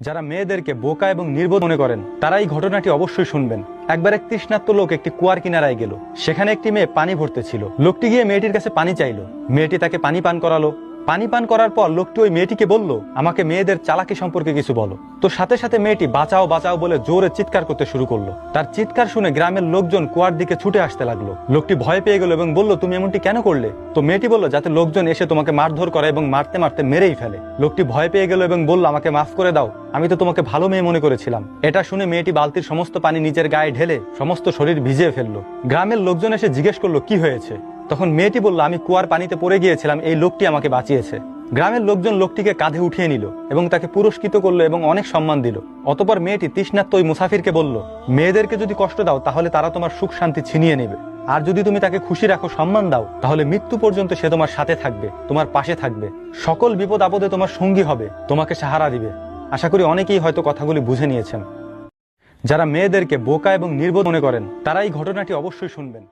যারা মেয়েদেরকে বোকা এবং নির্বোধ মনে করেন তারা এই ঘটনাটি অবশ্যই শুনবেন। একবার এক তৃষ্ণার্ত লোক একটি কুয়ার কিনারায় গেল। সেখানে একটি মেয়ে পানি ভরতে ছিল। লোকটি গিয়ে মেয়েটির কাছে পানি চাইল। মেয়েটি তাকে পানি পান করালো। পানি পান করার পর লোকটি ওই মেয়েটিকে বলল, আমাকে মেয়েদের চালাকি সম্পর্কে কিছু বলো। তো সাথে সাথে মেয়েটি বাঁচাও বাঁচাও বলে জোরে চিৎকার করতে শুরু করলো। তার চিৎকার শুনে গ্রামের লোকজন কুয়ার দিকে ছুটে আসতে লাগলো। লোকটি ভয় পেয়ে গেল এবং বলল, তুমি এমনটি কেন করলে? তো মেয়েটি বলল, যাতে লোকজন এসে তোমাকে মারধর করে এবং মারতে মারতে মেরেই ফেলে। লোকটি ভয় পেয়ে গেল এবং বলল, আমাকে মাফ করে দাও, আমি তো তোমাকে ভালো মেয়ে মনে করেছিলাম। এটা শুনে মেয়েটি বালতির সমস্ত পানি নিজের গায়ে ঢেলে সমস্ত শরীর ভিজিয়ে ফেললো। গ্রামের লোকজন এসে জিজ্ঞেস করলো, কি হয়েছে? তখন মেয়েটি বলল, আমি কুয়ার পানিতে পড়ে গিয়েছিলাম, এই লোকটি আমাকে বাঁচিয়েছে। গ্রামের লোকজন লোকটিকে কাঁধে উঠিয়ে নিল এবং তাকে পুরস্কৃত করলো এবং অনেক সম্মান দিল। অতঃপর মেয়েটি তৃষ্ণার্ত ওই মুসাফিরকে বলল, মেয়েদেরকে যদি কষ্ট দাও তাহলে তারা তোমার সুখ শান্তি ছিনিয়ে নেবে, আর যদি তুমি তাকে খুশি রাখো, সম্মান দাও, তাহলে মৃত্যু পর্যন্ত সে তোমার সাথে থাকবে, তোমার পাশে থাকবে, সকল বিপদ আপদে তোমার সঙ্গী হবে, তোমাকে সাহারা দিবে। আশা করি অনেকেই হয়তো কথাগুলি বুঝে নিয়েছেন। যারা মেয়েদেরকে বোকা এবং নির্বোধ মনে করেন তারা এই ঘটনাটি অবশ্যই শুনবেন।